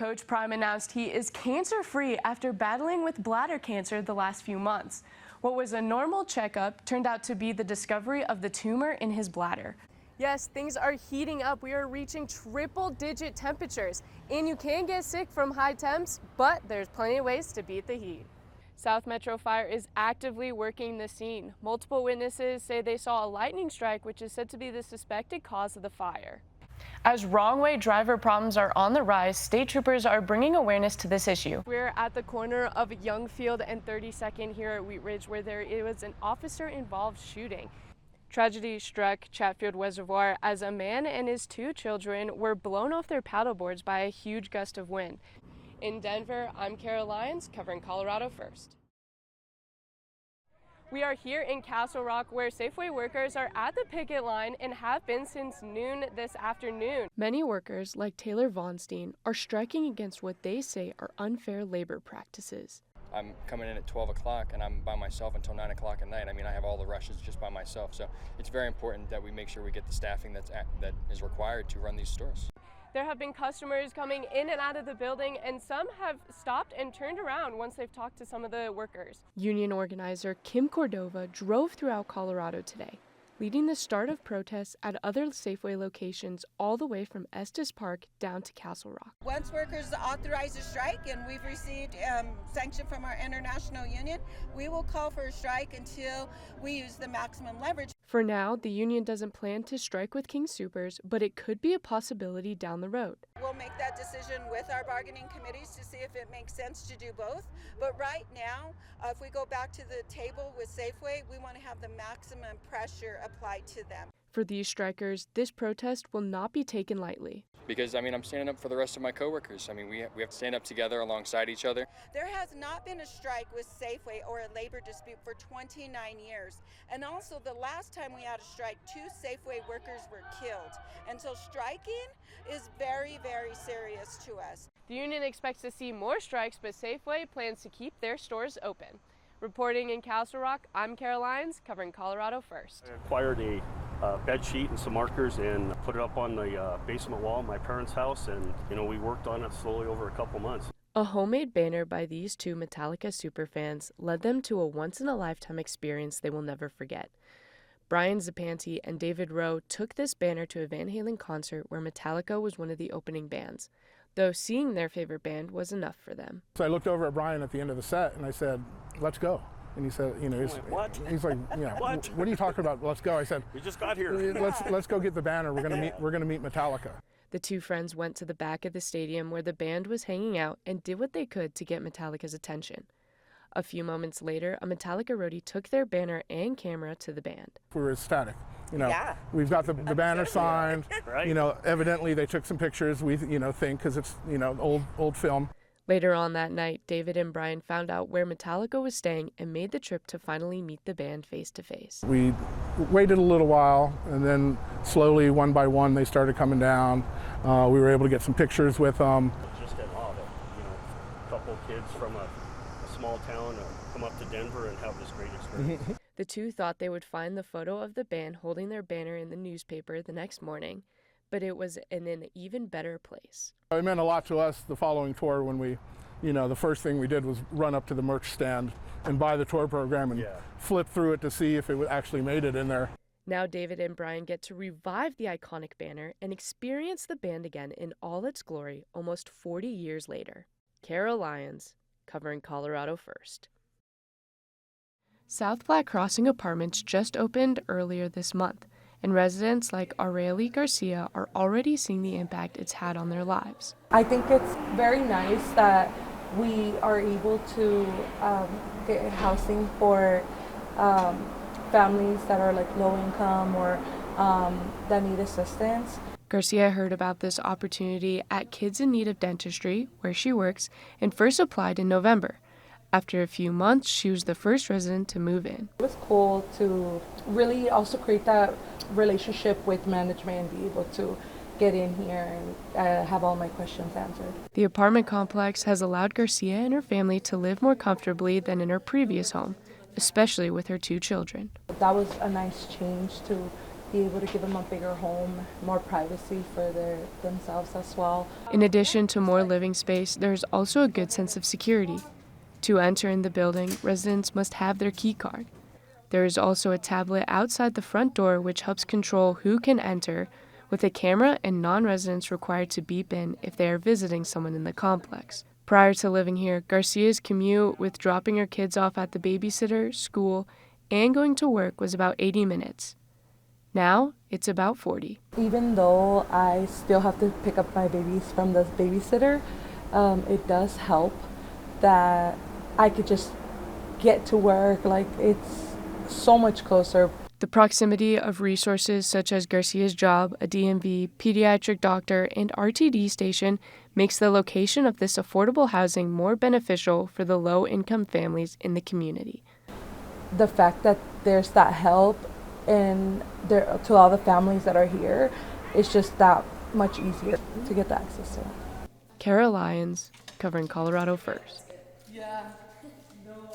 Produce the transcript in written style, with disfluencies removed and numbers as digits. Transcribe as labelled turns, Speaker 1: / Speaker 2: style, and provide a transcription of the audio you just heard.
Speaker 1: Coach Prime announced he is cancer-free after battling with bladder cancer the last few months. What was a normal checkup turned out to be the discovery of the tumor in his bladder. Yes, things are heating up. We are reaching triple-digit temperatures, and you can get sick from high temps, but there's plenty of ways to beat the heat. South Metro Fire is actively working the scene. Multiple witnesses say they saw a lightning strike, which is said to be the suspected cause of the fire. As wrong-way driver problems are on the rise, state troopers are bringing awareness to this issue. We're at the corner of Youngfield and 32nd here at Wheat Ridge, where there was an officer-involved shooting. Tragedy struck Chatfield Reservoir as a man and his two children were blown off their paddleboards by a huge gust of wind. In Denver, I'm Kara Lyons, covering Colorado First. We are here in Castle Rock, where Safeway workers are at the picket line and have been since noon this afternoon. Many workers, like Taylor Vonstein, are striking against what they say are unfair labor practices.
Speaker 2: I'm coming in at 12 o'clock and I'm by myself until 9 o'clock at night. I mean, I have all the rushes just by myself. So it's very important that we make sure we get the staffing that is required to run these stores. There have been customers coming in and out of the building, and some have stopped and turned around once they've talked to some of the workers. Union organizer Kim Cordova drove throughout Colorado today, leading the start of protests at other Safeway locations all the way from Estes Park down to Castle Rock.
Speaker 3: Once workers authorize a strike and we've received sanction from our international union, we will call for a strike until we use the maximum leverage.
Speaker 1: For now, the union doesn't plan to strike with King Soopers, but it could be a possibility down the road.
Speaker 3: We'll make that decision with our bargaining committees to see if it makes sense to do both. But right now, if we go back to the table with Safeway, we want to have the maximum pressure applied to them.
Speaker 1: For these strikers, this protest will not be taken lightly.
Speaker 2: Because, I mean, I'm standing up for the rest of my coworkers. I mean, we have to stand up together alongside each other.
Speaker 3: There has not been a strike with Safeway or a labor dispute for 29 years. And also, the last time we had a strike, 2 Safeway workers were killed. And so striking is very, very serious to us.
Speaker 1: The union expects to see more strikes, but Safeway plans to keep their stores open. Reporting in Castle Rock, I'm Kara Lyons, covering Colorado First.
Speaker 4: I acquired a bed sheet and some markers and put it up on the basement wall of my parents' house, and we worked on it slowly over a couple months.
Speaker 1: A homemade banner by these 2 Metallica superfans led them to a once-in-a-lifetime experience they will never forget. Brian Zapanti and David Rowe took this banner to a Van Halen concert where Metallica was one of the opening bands, though seeing their favorite band was enough for them.
Speaker 5: So I looked over at Brian at the end of the set and I said, "Let's go." And he said,
Speaker 4: What?
Speaker 5: He's like, "Yeah, what are you talking about? Let's go." I said,
Speaker 4: We just got here.
Speaker 5: Let's go get the banner. We're gonna meet Metallica."
Speaker 1: The 2 friends went to the back of the stadium where the band was hanging out and did what they could to get Metallica's attention. A few moments later, a Metallica roadie took their banner and camera to the band.
Speaker 5: We were ecstatic.
Speaker 3: Yeah.
Speaker 5: We've got the banner signed.
Speaker 4: Right.
Speaker 5: Evidently they took some pictures. We think because it's old film.
Speaker 1: Later on that night, David and Brian found out where Metallica was staying and made the trip to finally meet the band face to face.
Speaker 5: We waited a little while, and then slowly, one by one, they started coming down. We were able to get some pictures with them.
Speaker 4: Just in awe that a couple kids from a small town come up to Denver and have this great experience.
Speaker 1: The 2 thought they would find the photo of the band holding their banner in the newspaper the next morning, but it was in an even better place.
Speaker 5: It meant a lot to us the following tour when we, the first thing we did was run up to the merch stand and buy the tour program and flip through it to see if it actually made it in there.
Speaker 1: Now David and Brian get to revive the iconic banner and experience the band again in all its glory almost 40 years later. Kara Lyons, covering Colorado First. South Black Crossing Apartments just opened earlier this month, and residents like Aurelie Garcia are already seeing the impact it's had on their lives.
Speaker 6: I think it's very nice that we are able to get housing for families that are like low income or that need assistance.
Speaker 1: Garcia heard about this opportunity at Kids in Need of Dentistry, where she works, and first applied in November. After a few months, she was the first resident to move in.
Speaker 6: It was cool to really also create that relationship with management and be able to get in here and have all my questions answered.
Speaker 1: The apartment complex has allowed Garcia and her family to live more comfortably than in her previous home, especially with her 2 children.
Speaker 6: That was a nice change to be able to give them a bigger home, more privacy for themselves as well.
Speaker 1: In addition to more living space, there is also a good sense of security. To enter in the building, residents must have their key card. There is also a tablet outside the front door which helps control who can enter, with a camera and non-residents required to beep in if they are visiting someone in the complex. Prior to living here, Garcia's commute with dropping her kids off at the babysitter, school, and going to work was about 80 minutes. Now, it's about 40.
Speaker 6: Even though I still have to pick up my babies from the babysitter, it does help that I could just get to work. Like, it's so much closer.
Speaker 1: The proximity of resources such as Garcia's job, a DMV, pediatric doctor, and RTD station makes the location of this affordable housing more beneficial for the low-income families in the community.
Speaker 6: The fact that there's that help and there to all the families that are here, it's just that much easier to get the access to.
Speaker 1: Kara Lyons, covering Colorado First.
Speaker 6: Yeah. No.